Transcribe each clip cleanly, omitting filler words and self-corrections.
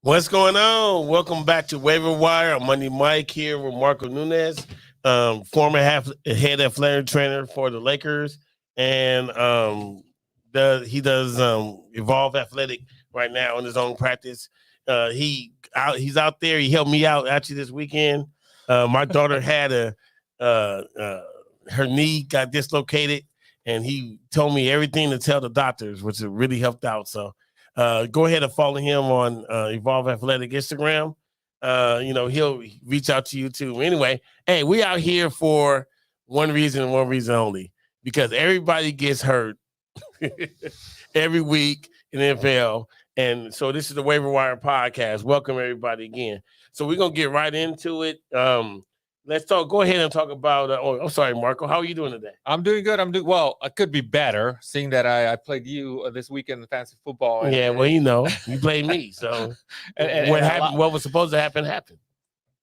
What's going on? Welcome back to Waiver Wire. I'm Money Mike here with Marco Nunez, former head athletic trainer for the Lakers, and he does Evolve Athletic right now in his own practice. He's out there. He helped me out actually this weekend. My daughter had her knee got dislocated, and he told me everything to tell the doctors, which really helped out. So. Go ahead and follow him on Evolve Athletic Instagram. He'll reach out to you too. Anyway, hey, we out here for one reason and one reason only, because everybody gets hurt every week in the NFL. And so this is the Waiver Wire podcast. Welcome everybody again. So we're going to get right into it. Let's talk. Go ahead and talk about. I'm sorry, Marco. How are you doing today? I'm doing good. I'm doing well. I could be better, seeing that I played you this weekend in fantasy football. You played me. So what happened? What was supposed to happen happened.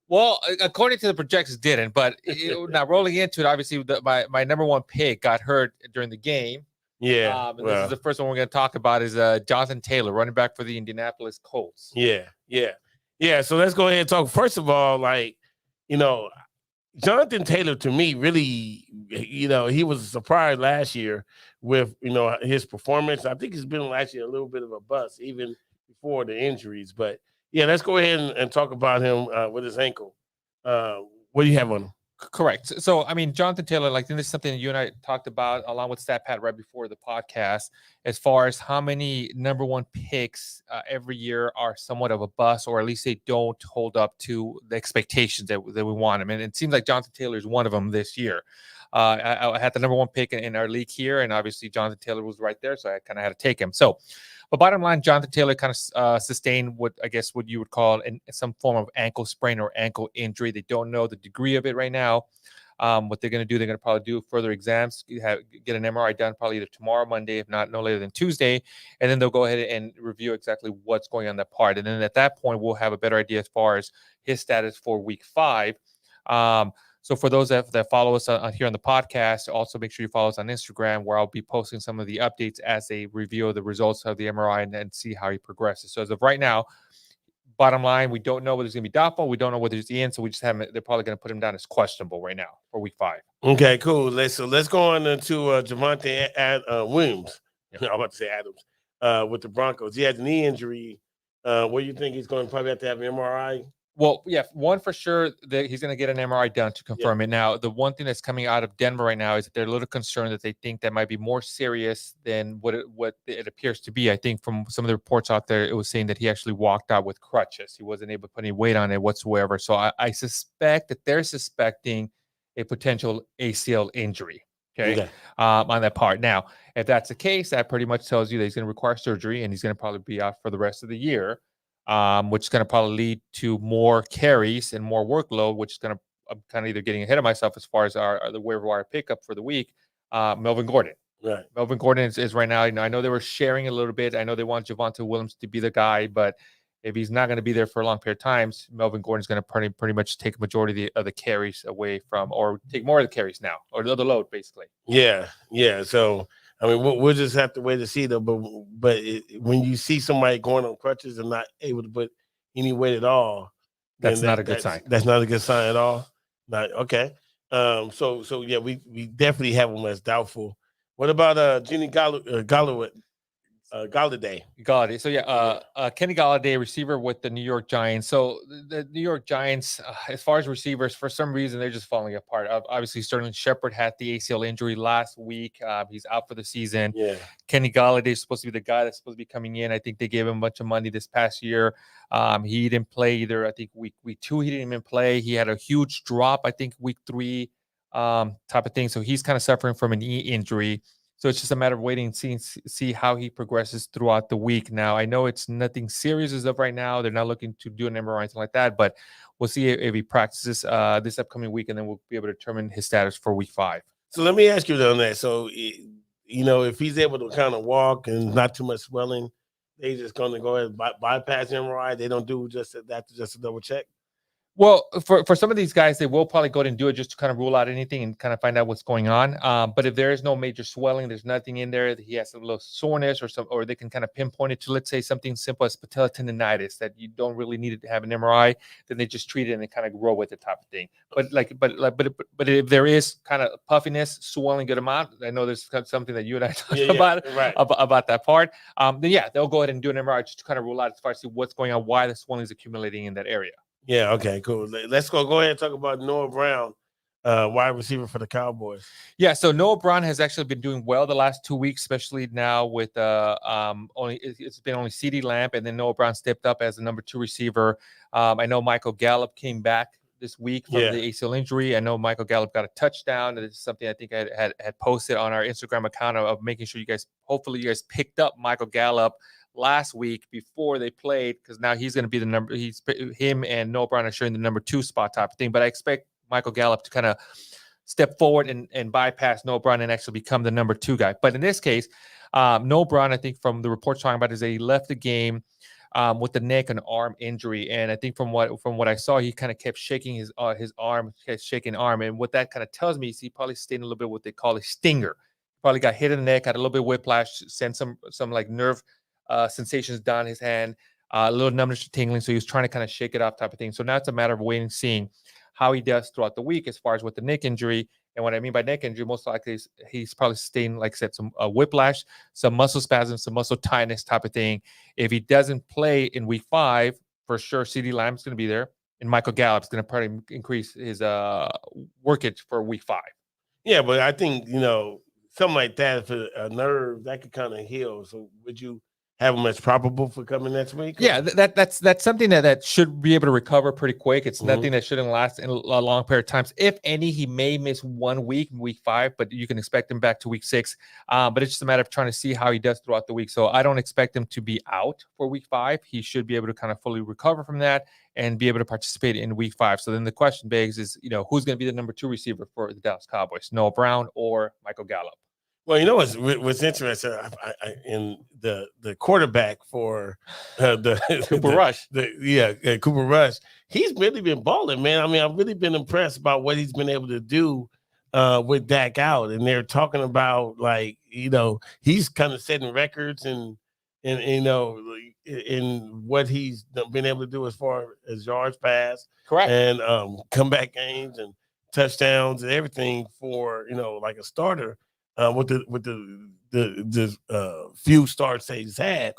Well, according to the projections, didn't. But now rolling into it, obviously, my number one pick got hurt during the game. Yeah. This is the first one we're going to talk about is Jonathan Taylor, running back for the Indianapolis Colts. Yeah. So let's go ahead and talk. First of all, Jonathan Taylor, to me, really, he was a surprise last year with, his performance. I think he's been last year a little bit of a bust, even before the injuries. But, yeah, let's go ahead and talk about him with his ankle. What do you have on him? Correct. So, Jonathan Taylor, this is something that you and I talked about along with StatPad right before the podcast, as far as how many number one picks every year are somewhat of a bust, or at least they don't hold up to the expectations that we want them. And it seems like Jonathan Taylor is one of them this year. I had the number one pick in our league here, and obviously Jonathan Taylor was right there, so I kind of had to take him. So, but bottom line, Jonathan Taylor kind of sustained what you would call some form of ankle sprain or ankle injury. They don't know the degree of it right now. What they're going to do, they're going to probably do further exams, get an MRI done probably either tomorrow, Monday, if not no later than Tuesday, and then they'll go ahead and review exactly what's going on that part. And then at that point, we'll have a better idea as far as his status for week 5. So for those that follow us here on the podcast, also make sure you follow us on Instagram, where I'll be posting some of the updates as they review the results of the MRI and see how he progresses. So as of right now, bottom line, we don't know whether it's going to be doubtful. We don't know whether it's Ian, so we just haven't. They're probably going to put him down as questionable right now for week 5. Okay, cool. Let's go on into Javonte Williams. I'm about to say Adams with the Broncos. He has a knee injury. What do you think he's going to probably have to have an MRI? Well, yeah, one for sure that he's going to get an MRI done to confirm it. Now, the one thing that's coming out of Denver right now is that they're a little concerned that they think that might be more serious than what it appears to be. I think from some of the reports out there, it was saying that he actually walked out with crutches. He wasn't able to put any weight on it whatsoever. So I suspect that they're suspecting a potential ACL injury. Okay. On that part. Now, if that's the case, that pretty much tells you that he's going to require surgery and he's going to probably be out for the rest of the year. Which is going to probably lead to more carries and more workload, which is going to, I'm kind of either getting ahead of myself as far as the waiver wire pickup for the week. Melvin Gordon. Right. Melvin Gordon is right now. I know they were sharing a little bit. I know they want Javonte Williams to be the guy, but if he's not going to be there for a long period of times, Melvin Gordon is going to pretty much take a majority of the carries away from, or take more of the carries now, or the other load, basically. Yeah. So, we'll just have to wait to see, though. But when you see somebody going on crutches and not able to put any weight at all, that's not a good sign. That's not a good sign at all. Not okay. So yeah, we definitely have them as doubtful. What about Kenny Galladay? So yeah, Kenny Galladay, receiver with the New York Giants. So the New York Giants, as far as receivers, for some reason they're just falling apart. Obviously, Sterling Shepard had the ACL injury last week. He's out for the season. Yeah. Kenny Galladay is supposed to be the guy that's supposed to be coming in. I think they gave him a bunch of money this past year. He didn't play either. I think week 2 he didn't even play. He had a huge drop. I think week 3 type of thing. So he's kind of suffering from an knee injury. So it's just a matter of waiting and see how he progresses throughout the week. Now, I know it's nothing serious as of right now. They're not looking to do an MRI or anything like that, but we'll see if he practices this upcoming week, and then we'll be able to determine his status for week 5. So let me ask you on that. So, if he's able to kind of walk and not too much swelling, they just going to go ahead and bypass MRI. They don't do just that, just to double check. Well, for some of these guys, they will probably go ahead and do it just to kind of rule out anything and kind of find out what's going on. But if there is no major swelling, there's nothing in there, he has a little soreness or they can kind of pinpoint it to, let's say, something simple as patella tendonitis that you don't really need to have an MRI, then they just treat it and they kind of grow with the type of thing. But if there is kind of puffiness, swelling, good amount, I know there's something that you and I talked about that part. Then yeah, they'll go ahead and do an MRI just to kind of rule out as far as see what's going on, why the swelling is accumulating in that area. Yeah, okay, cool. Let's go ahead and talk about Noah Brown, wide receiver for the Cowboys. Yeah, so Noah Brown has actually been doing well the last 2 weeks, especially now with it's been only CeeDee Lamb, and then Noah Brown stepped up as the number 2 receiver. I know Michael Gallup came back this week from the ACL injury. I know Michael Gallup got a touchdown. That is something I think I had posted on our Instagram account of making sure you guys, hopefully you guys picked up Michael Gallup last week before they played, because now he's going to be the number. Him and Noah Brown are sharing the number 2 spot type of thing. But I expect Michael Gallup to kind of step forward and bypass Noah Brown and actually become the number 2 guy. But in this case, Noah Brown, I think from the reports talking about is that he left the game with the neck and arm injury, and I think from what I saw, he kind of kept shaking his arm, and what that kind of tells me is he probably stayed a little bit what they call a stinger. Probably got hit in the neck, had a little bit of whiplash, sent some like nerve sensations down his hand, a little numbness, tingling. So he was trying to kind of shake it off, type of thing. So now it's a matter of waiting and seeing how he does throughout the week as far as with the neck injury. And what I mean by neck injury, most likely he's probably sustained, like I said, some whiplash, some muscle spasms, some muscle tightness type of thing. If he doesn't play in week 5, for sure, CeeDee Lamb's going to be there, and Michael Gallup's going to probably increase his workage for week 5. Yeah, but I think something like that for a nerve that could kind of heal. So would you have him as probable for coming next week? Yeah, that's something that should be able to recover pretty quick. It's nothing that shouldn't last in a long period of times. If any, he may miss 1 week, week 5, but you can expect him back to week 6. But it's just a matter of trying to see how he does throughout the week. So I don't expect him to be out for week 5. He should be able to kind of fully recover from that and be able to participate in week 5. So then the question begs is, who's going to be the number 2 receiver for the Dallas Cowboys, Noah Brown or Michael Gallup? Well, what's interesting in the quarterback for the Cooper Rush. Cooper Rush. He's really been balling, man. I mean, I've really been impressed about what he's been able to do with Dak out. And they're talking about he's kind of setting records and in what he's been able to do as far as yards passed, correct, and comeback games and touchdowns and everything for like a starter. With the few starts that he's had,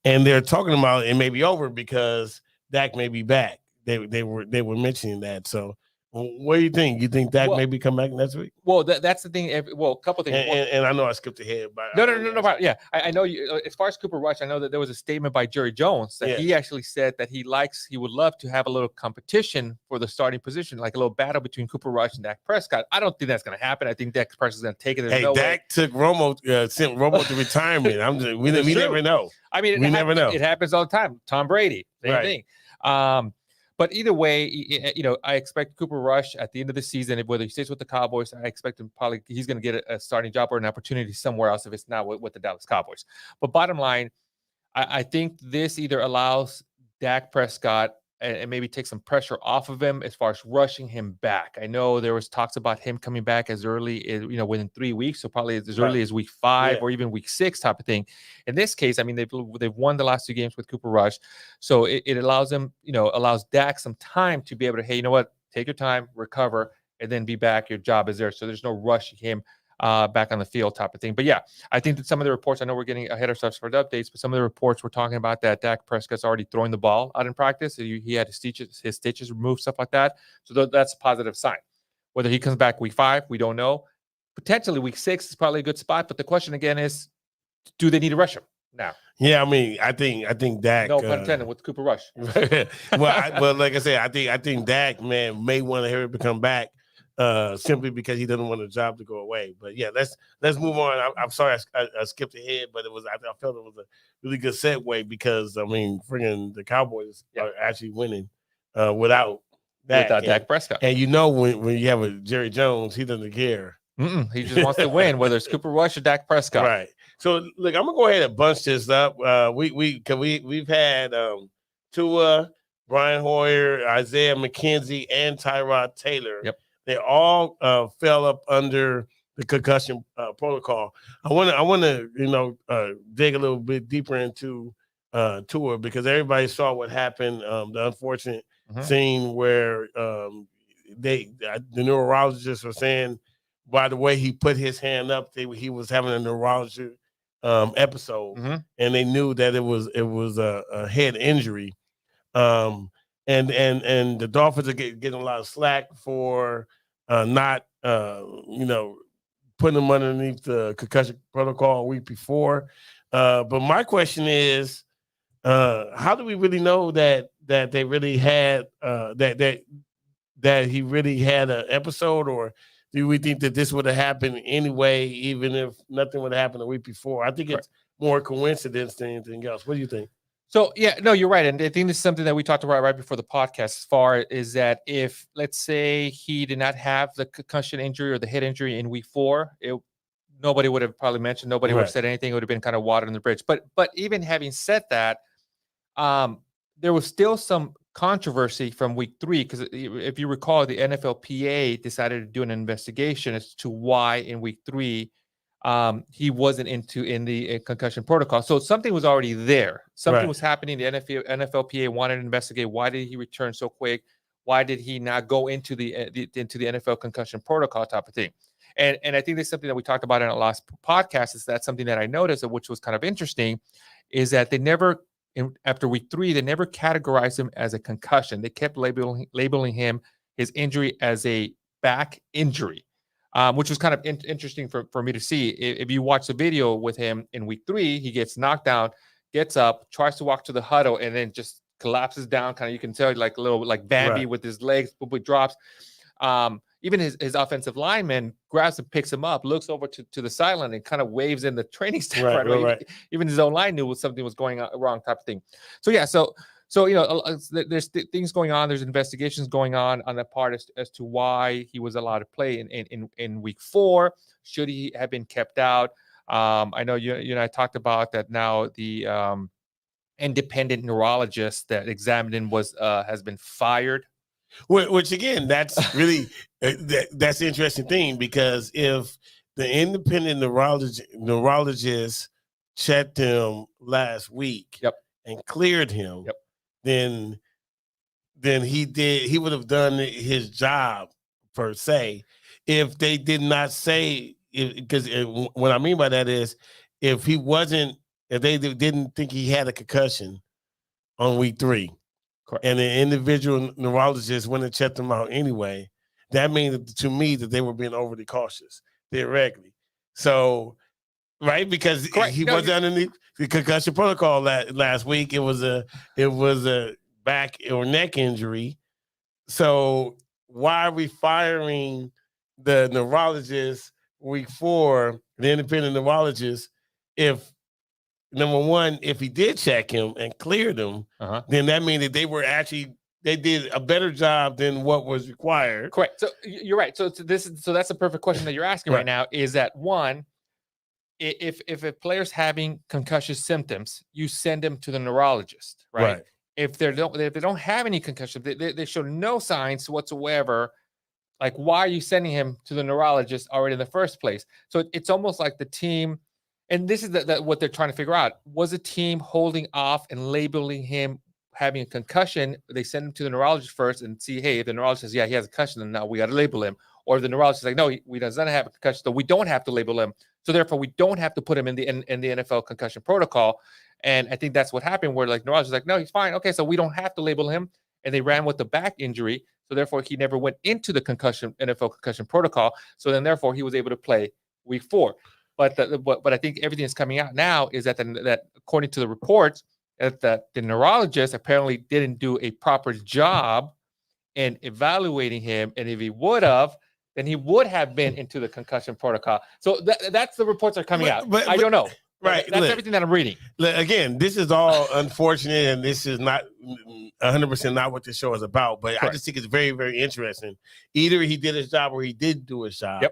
and they're talking about it may be over because Dak may be back. They were mentioning that. So, what do you think? You think Dak maybe come back next week? Well, that's the thing. A couple things. And I know I skipped ahead, but no. Yeah, I know you. As far as Cooper Rush, I know that there was a statement by Jerry Jones that he actually said that he would love to have a little competition for the starting position, like a little battle between Cooper Rush and Dak Prescott. I don't think that's going to happen. I think Dak Prescott's going to take it. Dak took sent Romo to retirement. We never know. I mean, we never know. It happens all the time. Tom Brady, same thing. But either way, I expect Cooper Rush at the end of the season, whether he stays with the Cowboys, I expect him he's going to get a starting job or an opportunity somewhere else if it's not with the Dallas Cowboys. But bottom line, I think this either allows Dak Prescott and maybe take some pressure off of him as far as rushing him back. I know there was talks about him coming back as early as, within 3 weeks. So probably as early as week 5 or even week 6 type of thing. In this case, I mean, they've won the last 2 games with Cooper Rush. So it allows them, allows Dak some time to be able to, hey, you know what, take your time, recover, and then be back. Your job is there. So there's no rushing him back on the field type of thing. But yeah, I think that some of the reports, I know we're getting ahead of ourselves for the updates, but some of the reports we're talking about that Dak Prescott's already throwing the ball out in practice. He had his stitches removed, stuff like that. So that's a positive sign. Whether he comes back week 5, we don't know. Potentially week 6 is probably a good spot. But the question again is, do they need to rush him now? Yeah, I mean, I think Dak. No pun intended with Cooper Rush. well, like I said, I think Dak, man, may want to hear it come back. Simply because he doesn't want the job to go away. But yeah, let's move on. I'm sorry I skipped ahead, but I felt it was a really good segue because I mean, friggin' the Cowboys are actually winning without Dak Prescott. And when you have a Jerry Jones, he doesn't care. He just wants to win, whether it's Cooper Rush or Dak Prescott. Right. So look, I'm gonna go ahead and bunch this up. We've had Tua, Brian Hoyer, Isaiah McKenzie, and Tyrod Taylor. Yep. They all fell up under the concussion protocol. I want to dig a little bit deeper into Tua, because everybody saw what happened. The unfortunate scene where the neurologists were saying, by the way he put his hand up, he was having a neurology episode, and they knew that it was a head injury. And the Dolphins are getting a lot of slack for not putting them underneath the concussion protocol a week before. But my question is, how do we really know that they really had that he really had an episode, or do we think that this would have happened anyway, even if nothing would have happened a week before? I think it's more coincidence than anything else. What do you think? So, yeah, no, you're right. And I think this is something that we talked about right before the podcast, as far is that if, let's say, he did not have the concussion injury or the head injury in week 4, nobody would have probably mentioned, nobody would have said anything. It would have been kind of water in the bridge. But even having said that, there was still some controversy from week 3, because if you recall, the NFLPA decided to do an investigation as to why in week 3 he wasn't in the concussion protocol. So something was already there. Something was happening. The NFLPA wanted to investigate, why did he return so quick? Why did he not go into the NFL concussion protocol type of thing? And I think this is something that we talked about in our last podcast. Is that something that I noticed, which was kind of interesting, is that they never, after week 3, they never categorized him as a concussion. They kept labeling him, his injury, as a back injury. Which was kind of interesting for me to see. If you watch the video with him in week 3, he gets knocked down, gets up, tries to walk to the huddle, and then just collapses down. Kind of, you can tell, like a little like Bambi with his legs, but drops. Even his offensive lineman grabs and picks him up, looks over to the sideline, and kind of waves in the training staff right away. Even his own line knew something was going on wrong, type of thing. So yeah, so there's things going on. There's investigations going on that part as to why he was allowed to play in week 4. Should he have been kept out? I know you and I talked about that. Now the independent neurologist that examined him has been fired. Which again, that's really that's the interesting thing, because if the independent neurologist checked him last week and cleared him, then he would have done his job per se. If they did not say, because what I mean by that is, if they didn't think he had a concussion on week 3, and the individual neurologist went and checked him out anyway, that means to me that they were being overly cautious, theoretically. So, right, because he wasn't underneath the concussion protocol last week. It was a back or neck injury. So why are we firing the neurologist week 4, the independent neurologist, if number one, if he did check him and cleared him, then that means that they did a better job than what was required. Correct. So you're right. So that's a perfect question that you're asking right now. Is that one? If a player's having concussion symptoms, you send them to the neurologist, right? If they don't have any concussion, they show no signs whatsoever. Like, why are you sending him to the neurologist already in the first place? So it's almost like the team. And this is what they're trying to figure out. Was the team holding off and labeling him having a concussion? They send him to the neurologist first and see, hey, if the neurologist says, yeah, he has a concussion, then now we got to label him. Or if the neurologist is like, no, he doesn't have a concussion, so we don't have to label him. So therefore, we don't have to put him in the NFL concussion protocol. And I think that's what happened, where like neurologist is like, no, he's fine. Okay, so we don't have to label him. And they ran with the back injury. So therefore, he never went into the NFL concussion protocol. So then therefore, he was able to play week 4. But I think everything that's coming out now is that according to the reports, that the neurologist apparently didn't do a proper job in evaluating him, and if he would have, then he would have been into the concussion protocol. So that's the reports that are coming out. I don't know. Right. That's everything that I'm reading. Again, this is all unfortunate, and this is not 100% not what this show is about. But I just think it's very, very interesting. Either he did his job or he didn't do his job.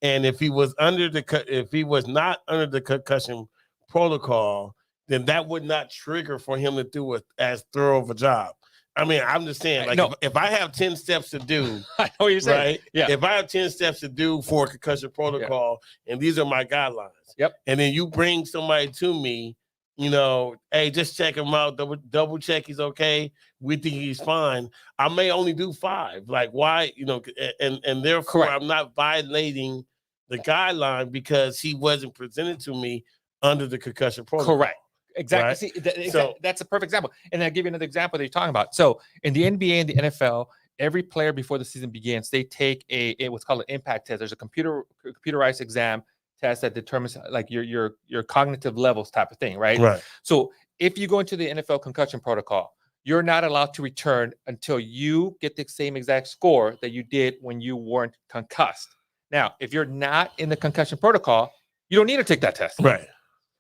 And if he was not under the concussion protocol, then that would not trigger for him to do as thorough of a job. I mean, I'm just saying, like, No. if I have 10 steps to do, I know what you're saying. right? Yeah. If I have 10 steps to do for a concussion protocol, and these are my guidelines, yep. And then you bring somebody to me, you know, hey, just check him out, double check he's okay. We think he's fine. I may only do 5. Like, why, you know, and therefore Correct. I'm not violating the guideline because he wasn't presented to me under the concussion protocol. Correct. Exactly. Right? See, So that's a perfect example. And I'll give you another example that you're talking about. So in the NBA and the NFL, every player before the season begins, they take a what's called an impact test. There's a computerized exam test that determines like your cognitive levels type of thing, right? Right. So if you go into the NFL concussion protocol, you're not allowed to return until you get the same exact score that you did when you weren't concussed. Now, if you're not in the concussion protocol, you don't need to take that test. Right.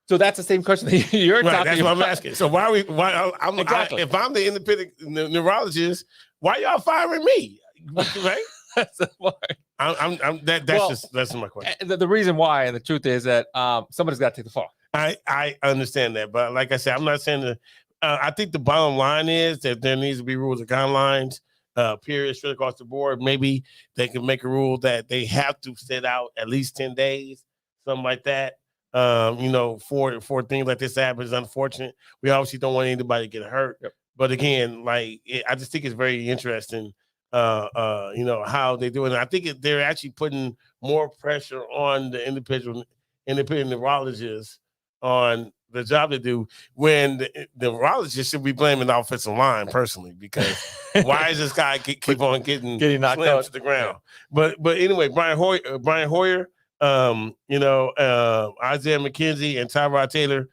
So that's the same question that you're talking That's about. what I'm asking. So exactly. If I'm the independent neurologist, why y'all firing me? Right? That's that's my question. The reason why, and the truth is that somebody's got to take the fall. I understand that, but like I said, I'm not saying that. I think the bottom line is that there needs to be rules and guidelines, period, straight across the board. Maybe they can make a rule that they have to sit out at least 10 days, something like that. You know, for things like this happen is unfortunate. We obviously don't want anybody to get hurt. Yep. But again, like I just think it's very interesting, you know, how they do it. And I think they're actually putting more pressure on the independent neurologists on the job they do when the neurologist should be blaming the offensive line personally, because why is this guy keep on getting knocked out to the ground? Yeah. But anyway, Brian Hoyer, you know, Isaiah McKenzie and Tyrod Taylor,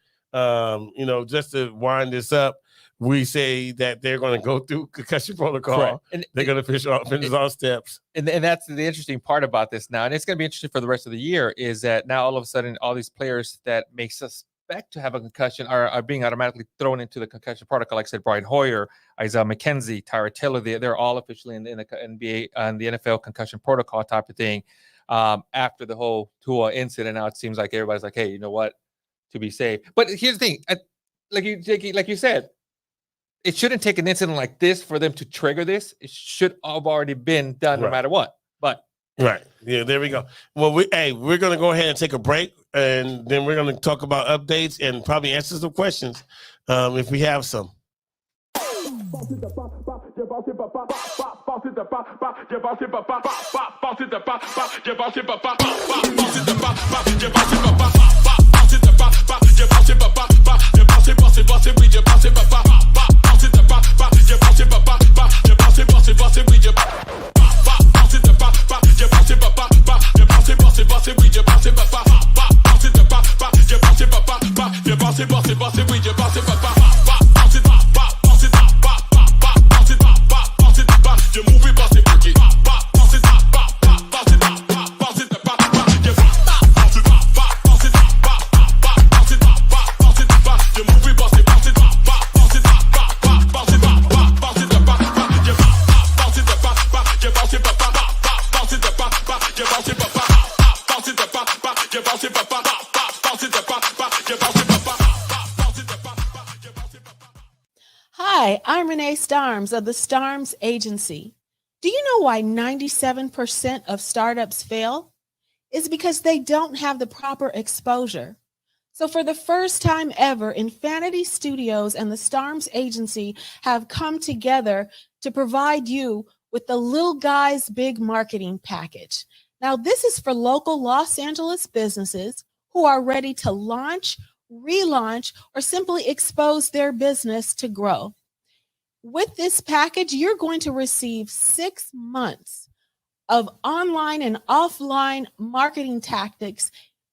you know, just to wind this up, we say that they're going to go through concussion protocol. And they're going to finish all steps. And that's the interesting part about this now. And it's going to be interesting for the rest of the year is that now all of a sudden, all these players that may suspect to have a concussion are being automatically thrown into the concussion protocol. Like I said, Brian Hoyer, Isaiah McKenzie, Tyrod Taylor, they're all officially in the NBA and the NFL concussion protocol type of thing. After the whole Tua incident, now it seems like everybody's like, hey, you know what, to be safe. But here's the thing, like you said, it shouldn't take an incident like this for them to trigger this. It should have already been done no matter what. But right, yeah, there we go. Well, we're gonna go ahead and take a break, and then we're gonna talk about updates and probably answer some questions if we have some. Hi, I'm Renee Starms of the Starms Agency. Do you know why 97% of startups fail? It's because they don't have the proper exposure. So for the first time ever, Infanity Studios and the Starms Agency have come together to provide you with the Little Guys Big Marketing Package. Now, this is for local Los Angeles businesses who are ready to launch, relaunch, or simply expose their business to grow. With this package, you're going to receive 6 months of online and offline marketing tactics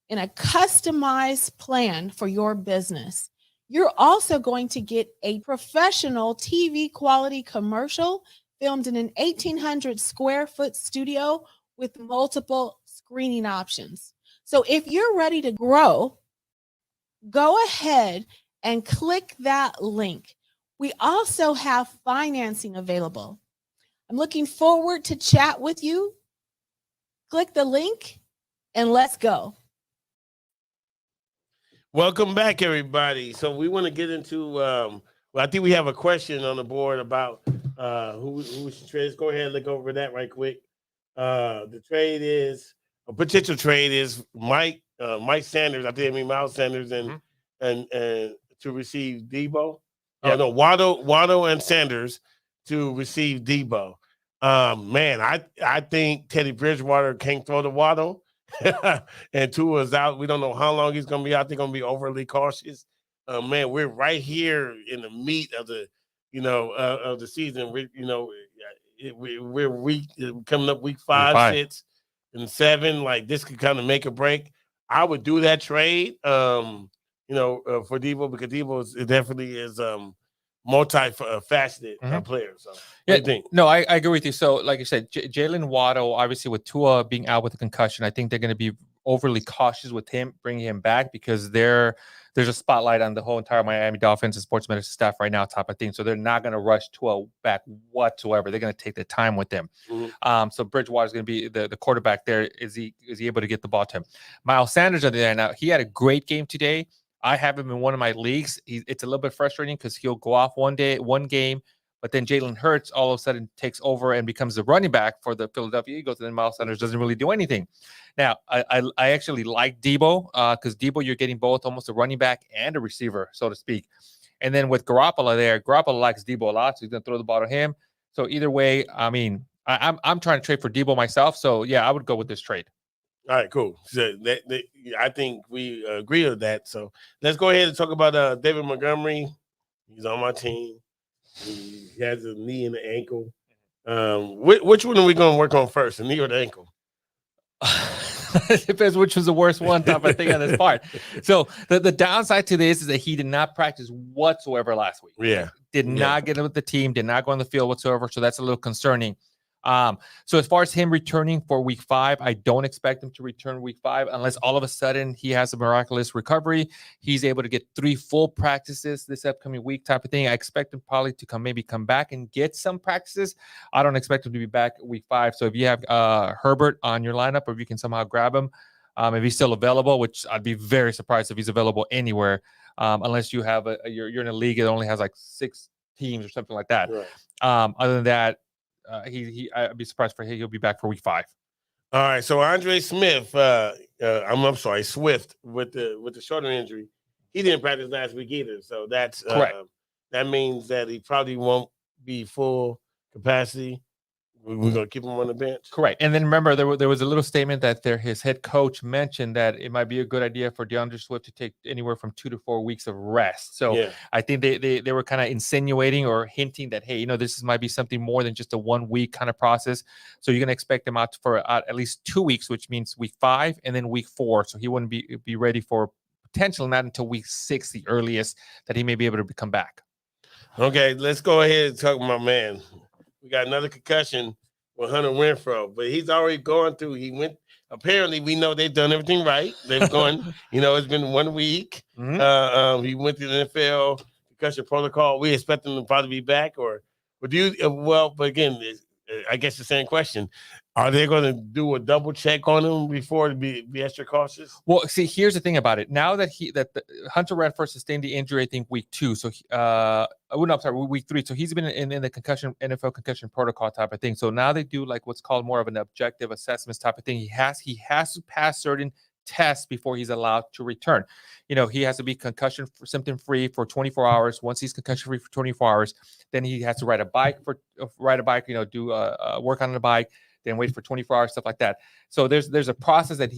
in a customized plan for your business. You're also going to get a professional TV quality commercial filmed in an 1,800 square foot studio with multiple screening options. So if you're ready to grow, go ahead and click that link. We also have financing available. I'm looking forward to chat with you. Click the link and let's go. Welcome back, everybody. So we want to get into, I think we have a question on the board about Who was the trade? Let's go ahead and look over that right quick. The trade is a potential trade is Mike Sanders. I think Miles Sanders and to receive Debo. Yep. Oh no, Waddle and Sanders to receive Debo. Man, I think Teddy Bridgewater can't throw the Waddle, and Tua's out. We don't know how long he's going to be out. They're going to be overly cautious. Man, we're right here in the meat of the of the season. We're coming up week 5, 6, and 7. Like this could kind of make or break. I would do that trade. For Debo because Debo definitely is multi-faceted player. So, what do you think? No, I agree with you. So, like you said, Jalen Waddle, obviously with Tua being out with a concussion, I think they're going to be overly cautious with him, bringing him back because there's a spotlight on the whole entire Miami Dolphins and sports medicine staff right now, type of thing. So they're not going to rush Tua back whatsoever. They're going to take their time with him. So Bridgewater is going to be the quarterback there. Is he able to get the ball to him? Miles Sanders on the other hand, now he had a great game today. I have him in one of my leagues. It's a little bit frustrating because he'll go off one game, but then Jalen Hurts all of a sudden takes over and becomes the running back for the Philadelphia Eagles, and then Miles Sanders doesn't really do anything. Now, I actually like Debo because Debo, you're getting both almost a running back and a receiver, so to speak. And then with Garoppolo there, Garoppolo likes Debo a lot, so he's going to throw the ball to him. So either way, I mean, I'm trying to trade for Debo myself. So, yeah, I would go with this trade. All right, cool. So I think we agree with that. So let's go ahead and talk about David Montgomery. He's on my team. He has a knee and an ankle. Which one are we going to work on first, the knee or the ankle? It depends which was the worst one type of thing on this part. So the downside to this is that he did not practice whatsoever last week. Yeah. Did not get with the team, did not go on the field whatsoever. So that's a little concerning. So as far as him returning for week 5, I don't expect him to return week 5 unless all of a sudden he has a miraculous recovery. He's able to get 3 full practices this upcoming week type of thing. I expect him probably to come back and get some practices. I don't expect him to be back week 5. So if you have Herbert on your lineup, or if you can somehow grab him, if he's still available, which I'd be very surprised if he's available anywhere, unless you have you're in a league that only has like 6 teams or something like that. Right. Other than that, I'd be surprised for he'll be back for week 5. All right, so Andre Smith, I'm sorry, Swift with the shoulder injury, he didn't practice last week either. So that's correct. That means that he probably won't be full capacity. We're going to keep him on the bench. Correct. And then remember, there was a little statement that his head coach mentioned that it might be a good idea for DeAndre Swift to take anywhere from 2 to 4 weeks of rest. So I think they were kind of insinuating or hinting that, hey, this might be something more than just a 1 week kind of process. So you're going to expect him out for at least 2 weeks, which means week 5 and then week 4. So he wouldn't be ready for potentially not until week 6, the earliest that he may be able to come back. Okay, let's go ahead and talk about man. We got another concussion with Hunter Renfrow, but he's already gone through. He went. Apparently, we know they've done everything right. They've gone. It's been 1 week. He went through the NFL concussion protocol. We expect him to probably be back, or do you? Well, but again, I guess the same question. Are they going to do a double check on him before to be extra cautious? Well, see, here's the thing about it. Now that Hunter Renfrow sustained the injury, I think week 2. So, week 3. So he's been in the NFL concussion protocol type of thing. So now they do like what's called more of an objective assessments type of thing. He has to pass certain tests before he's allowed to return. He has to be concussion symptom free for 24 hours. Once he's concussion free for 24 hours, then he has to ride a bike, do work on the bike, then wait for 24 hours, stuff like that. So there's a process that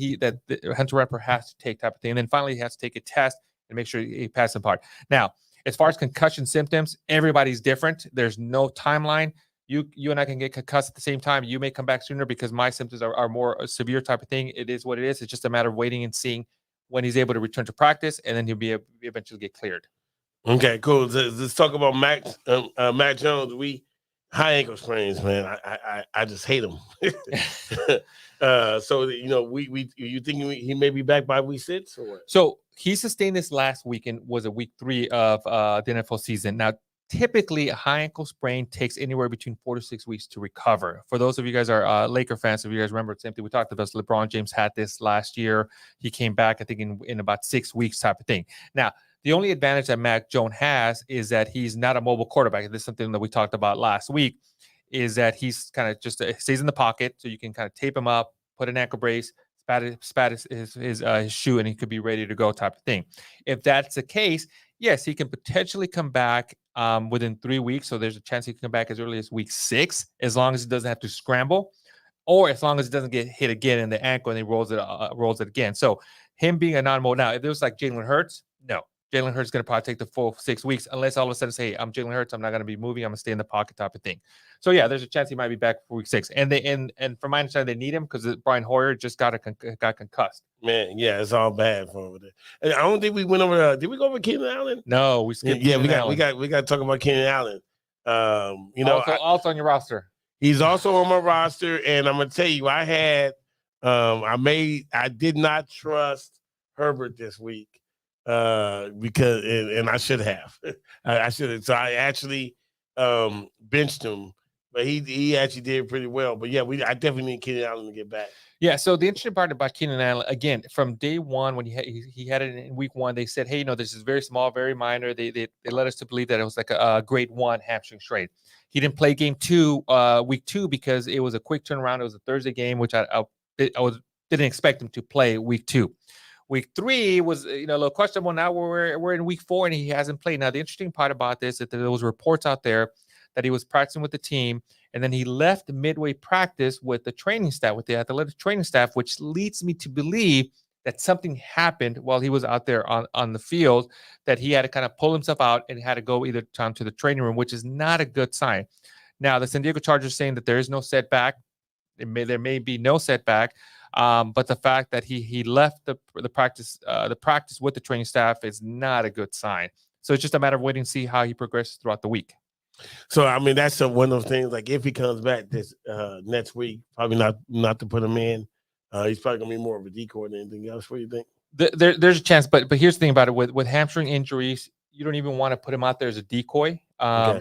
Hunter Renfrow has to take type of thing. And then finally he has to take a test and make sure he passes the part. Now, as far as concussion symptoms, everybody's different. There's no timeline. You and I can get concussed at the same time. You may come back sooner because my symptoms are more a severe type of thing. It is what it is. It's just a matter of waiting and seeing when he's able to return to practice, and then he'll be able to eventually get cleared. Okay, cool. Let's talk about Mac Jones. High ankle sprains, man. I just hate them. So you think he may be back by week 6 or what? So he sustained this last weekend, was a week 3 of the NFL season. Now, typically a high ankle sprain takes anywhere between 4 to 6 weeks to recover. For those of you guys are Laker fans, if you guys remember, it's same thing we talked about. LeBron James had this last year. He came back, I think, in about 6 weeks type of thing. Now, The only advantage that Mac Jones has is that he's not a mobile quarterback. This is something that we talked about last week, is that he's kind of just stays in the pocket, so you can kind of tape him up, put an ankle brace, spat his shoe, and he could be ready to go type of thing. If that's the case, yes, he can potentially come back within 3 weeks. So there's a chance he can come back as early as week 6, as long as he doesn't have to scramble, or as long as it doesn't get hit again in the ankle and he rolls it again. So him being a non-mobile, now if it was like Jalen Hurts, no. Jalen Hurts is going to probably take the full 6 weeks, unless all of a sudden say, I'm Jalen Hurts, I'm not going to be moving, I'm going to stay in the pocket type of thing. So yeah, there's a chance he might be back for week 6. And from my understanding, they need him because Brian Hoyer just got concussed. Man, yeah, it's all bad for over there. And I don't think we went over. Did we go over Keenan Allen? No, we skipped. Yeah, we got to talk about Keenan Allen. Also on your roster. He's also on my roster, and I'm gonna tell you, I did not trust Herbert this week because I should have. I should have. So I actually benched him, but he actually did pretty well. But yeah, I definitely need Keenan Allen to get back. Yeah, so the interesting part about Keenan Allen, again, from day one when he had it in week 1, they said, hey, this is very small, very minor. They led us to believe that it was like a grade 1 hamstring strain. He didn't play week 2, because it was a quick turnaround. It was a Thursday game, which I didn't expect him to play week 2. Week 3 was a little questionable. Now we're in week 4 and he hasn't played. Now the interesting part about this is that there was reports out there that he was practicing with the team, and then he left midway practice with the training staff, with the athletic training staff, which leads me to believe that something happened while he was out there on the field, that he had to kind of pull himself out and had to go either time to the training room, which is not a good sign. Now, the San Diego Chargers saying that there is no setback. There may be no setback, but the fact that he left the practice with the training staff is not a good sign. So it's just a matter of waiting to see how he progresses throughout the week. So I mean, that's one of those things. Like if he comes back this next week, probably not to put him in. He's probably gonna be more of a decoy than anything else. What do you think? There's a chance, but here's the thing about it: with hamstring injuries, you don't even want to put him out there as a decoy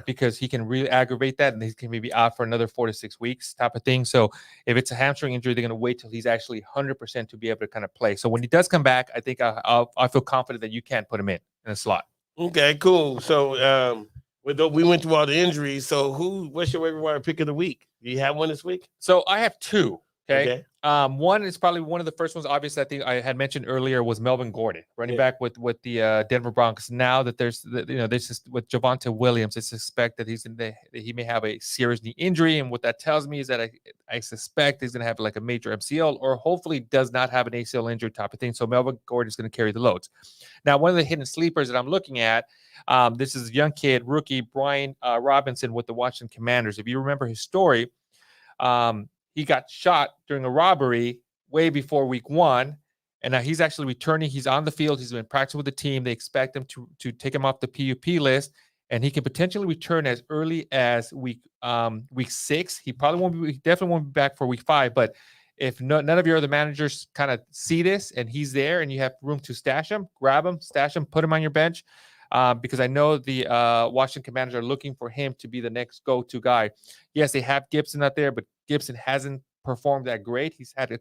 because he can really aggravate that, and he can maybe out for another 4 to 6 weeks type of thing. So if it's a hamstring injury, they're going to wait till he's actually 100% to be able to kind of play. So when he does come back, I think I feel confident that you can put him in a slot. Okay, cool. So we went through all the injuries. So what's your waiver wire pick of the week? Do you have one this week? So I have 2. Okay. One is probably one of the first ones. Obviously, I think I had mentioned earlier was Melvin Gordon, running back with the Denver Broncos. Now that this is with Javonte Williams, I suspect that he may have a serious knee injury, and what that tells me is that I suspect he's going to have like a major MCL, or hopefully does not have an ACL injury type of thing. So Melvin Gordon is going to carry the loads. Now, one of the hidden sleepers that I'm looking at, this is a young kid, rookie Brian Robinson with the Washington Commanders. If you remember his story, he got shot during a robbery way before week 1, and now he's actually returning. He's on the field. He's been practicing with the team. They expect him to take him off the PUP list, and he can potentially return as early as week 6. He definitely won't be back for week 5. But if none of your other managers kind of see this and he's there and you have room to stash him, grab him, stash him, put him on your bench. Because I know the Washington Commanders are looking for him to be the next go-to guy. Yes, they have Gibson out there, but Gibson hasn't performed that great. He's had a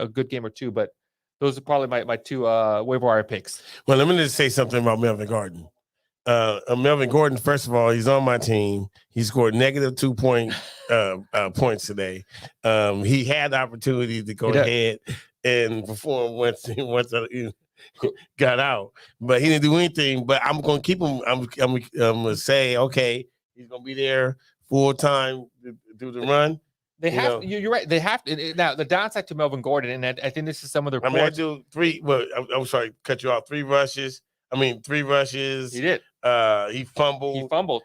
good game or 2, but those are probably my 2 waiver wire picks. Well, let me just say something about Melvin Gordon. Melvin Gordon, first of all, he's on my team. He scored -2 points today. He had the opportunity to go ahead and perform once got out, but he didn't do anything. But I'm going to keep him. I'm going to say, okay, he's going to be there full time to do the run. You're right. They have to. Now, the downside to Melvin Gordon, and I think this is some of the reports. I do 3. Well, I'm sorry, cut you off. 3 rushes. 3 rushes. He did. He fumbled.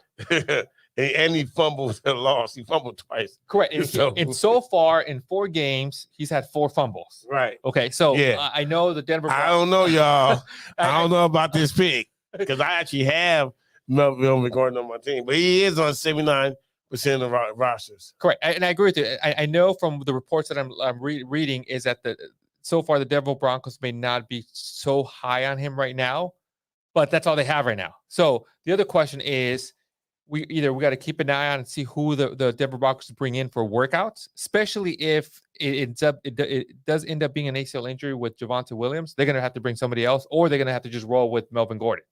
And he fumbled and lost. He fumbled twice. Correct. And so far in 4 games, he's had 4 fumbles. Right. Okay. So I know the Denver. I don't know, y'all. I don't know about this pick because I actually have Melvin Gordon on my team, but he is on 79% of rosters. Correct. And I agree with you. I know from the reports that I'm reading is that so far the Denver Broncos may not be so high on him right now, but that's all they have right now. So the other question is, we got to keep an eye on and see who the Denver Broncos bring in for workouts, especially if it does end up being an ACL injury with Javonte Williams. They're going to have to bring somebody else, or they're going to have to just roll with Melvin Gordon.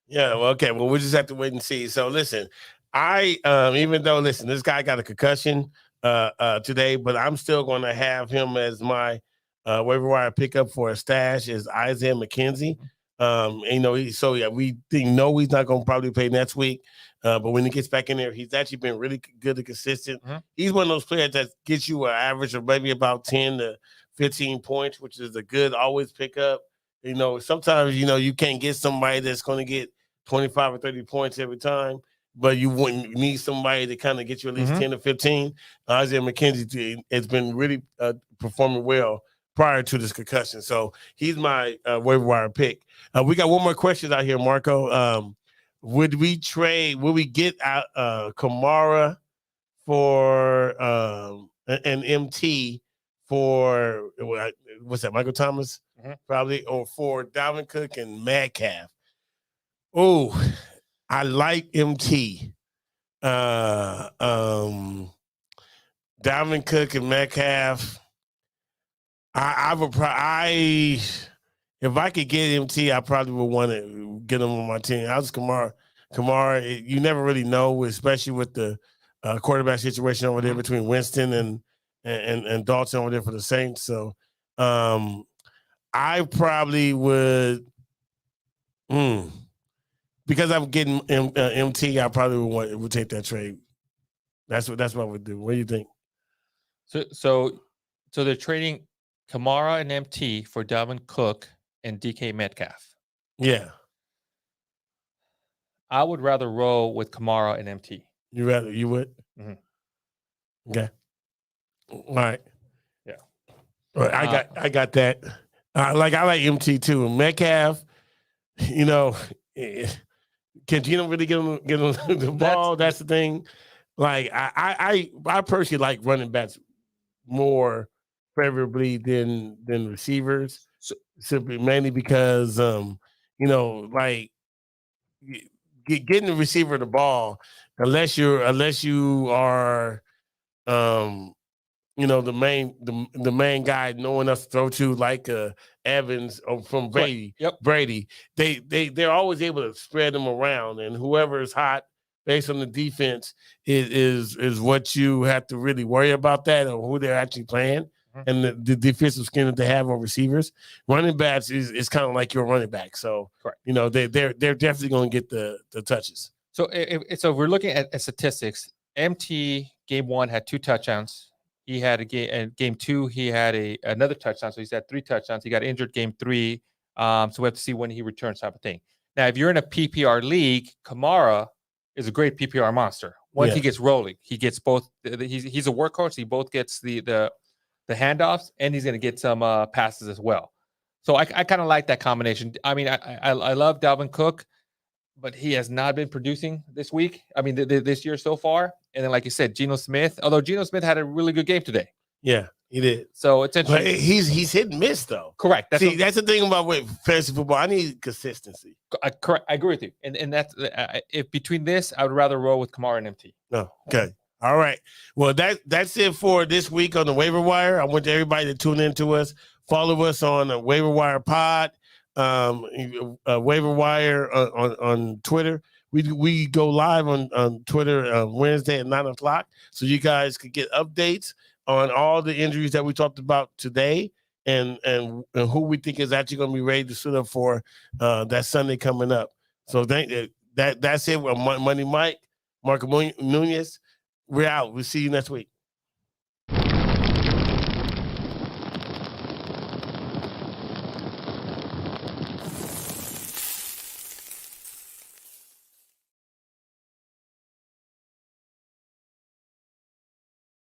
Yeah, well, okay. Well, we'll just have to wait and see. So listen, even though this guy got a concussion today, but I'm still gonna have him as my waiver wire pickup for a stash is Isaiah McKenzie. We know he's not gonna probably play next week. But when he gets back in there, he's actually been really good and consistent. Mhm. He's one of those players that gets you an average of maybe about 10 to 15 points, which is a good always pickup. Sometimes you can't get somebody that's going to get 25 or 30 points every time, but you wouldn't need somebody to kind of get you at least 10 or 15. Isaiah McKenzie has been really performing well prior to this concussion. So he's my waiver wire pick. We got one more question out here, Marco. Would we get out Kamara for an MT for what's that, Michael Thomas? Probably, or for Dalvin Cook and Metcalf? Oh, I like MT. Dalvin Cook and Metcalf. If I could get MT, I probably would want to get him on my team. I was Kamara. You never really know, especially with the quarterback situation over there between Winston and Dalton over there for the Saints. So I probably would, because I'm getting MT, I probably would take that trade. That's what I would do. What do you think? So they're trading Kamara and MT for Dalvin Cook and DK Metcalf. Yeah. I would rather roll with Kamara and MT. You would? Mm-hmm. Okay. All right. Yeah. All right, I got that. I like MT too. Metcalf, can Gino really get him the ball? That's the thing. Like I personally like running backs more favorably than receivers, simply mainly because getting the receiver the ball, unless you are the main guy knowing enough to throw to, like Evans from Brady. Yep. Brady, they're always able to spread them around, and whoever is hot based on the defense is what you have to really worry about, that or who they're actually playing. And the defensive scheme that they have on receivers. Running backs is kind of like your running back. So, correct. They're definitely going to get the touches. So if we're looking at statistics, MT game 1 had 2 touchdowns. He had game 2, he had another touchdown. So he's had 3 touchdowns. He got injured game 3. So we have to see when he returns, type of thing. Now, if you're in a PPR league, Kamara is a great PPR monster. Once he gets rolling, he gets both. He's a workhorse. He both gets the handoffs, and he's going to get some passes as well. So I kind of like that combination. I mean, I love Dalvin Cook, but he has not been producing this week. I mean, this year so far. And then, like you said, Geno Smith, although Geno Smith had a really good game today. Yeah, he did. So it's interesting. But he's hit and miss, though. Correct. That's the thing about fantasy football. I need consistency. Correct. I agree with you. And that's if between this, I would rather roll with Kamara and MT. No, okay. All right. Well, that's it for this week on the Waiver Wire. I want everybody to tune in to us. Follow us on the Waiver Wire Pod, Waiver Wire on Twitter. We go live on Twitter Wednesday at 9:00, so you guys could get updates on all the injuries that we talked about today, and who we think is actually going to be ready to suit up for that Sunday coming up. So that's it. Money Mike, Marco Nunez. We're out. We'll see you next week.